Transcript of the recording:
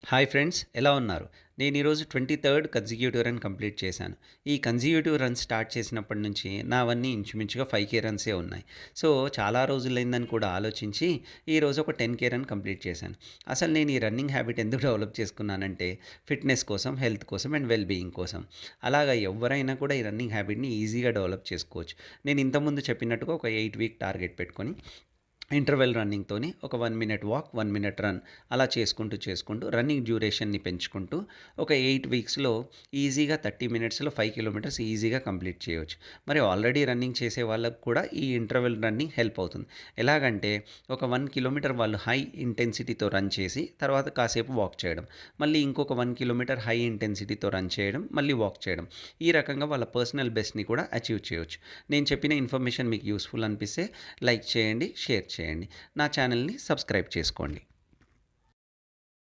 Hi friends, ఎలా ఉన్నారు? నేను ఈరోజు 23rd కన్సిక్యూటివ్ రన్ కంప్లీట్ చేశాను. ఈ కన్సిక్యూటివ్ రన్ స్టార్ట్ చేసినప్పటి నుంచి నావన్నీ ఇంచుమించుగా 5K రన్సే ఉన్నాయి. సో, చాలా రోజులైందని కూడా ఆలోచించి ఈరోజు ఒక 10K రన్ కంప్లీట్ చేశాను. అసలు నేను ఈ రన్నింగ్ హ్యాబిట్ ఎందుకు డెవలప్ చేసుకున్నానంటే ఫిట్‌నెస్ కోసం, హెల్త్ కోసం అండ్ వెల్ బీయింగ్ కోసం. అలాగా ఎవ్వరైనా కూడా ఈ రన్నింగ్ హ్యాబిట్‌ని ఈజీగా డెవలప్ చేసుకోవచ్చు. నేను ఇంతకుముందు చెప్పినట్టుగా ఒక 8 వీక్ టార్గెట్ పెట్టుకొని ఇంటర్వెల్ రన్నింగ్‌తోని ఒక 1 మినిట్ వాక్, 1 మినిట్ రన్ అలా చేసుకుంటూ రన్నింగ్ డ్యూరేషన్‌ని పెంచుకుంటూ ఒక 8 వీక్స్‌లో ఈజీగా 30 మినిట్స్‌లో 5 కిలోమీటర్స్ ఈజీగా కంప్లీట్ చేయొచ్చు. మరి ఆల్రెడీ రన్నింగ్ చేసే వాళ్ళకి కూడా ఈ ఇంటర్వెల్ రన్నింగ్ హెల్ప్ అవుతుంది. ఎలాగంటే ఒక 1 కిలోమీటర్ వాళ్ళు హై ఇంటెన్సిటీతో రన్ చేసి తర్వాత కాసేపు వాక్ చేయడం. మళ్ళీ ఇంకొక 1 కిలోమీటర్ హై ఇంటెన్సిటీతో రన్ చేయడం, మళ్ళీ వాక్ చేయడం. ఈ రకంగా వాళ్ళ పర్సనల్ బెస్ట్‌ని కూడా అచీవ్ చేయొచ్చు. నేను చెప్పిన ఇన్ఫర్మేషన్ మీకు యూజ్‌ఫుల్ అనిపిస్తే లైక్ చేయండి, షేర్ చేయండి. నా ఛానల్‌ని సబ్స్క్రైబ్ చేసుకోండి.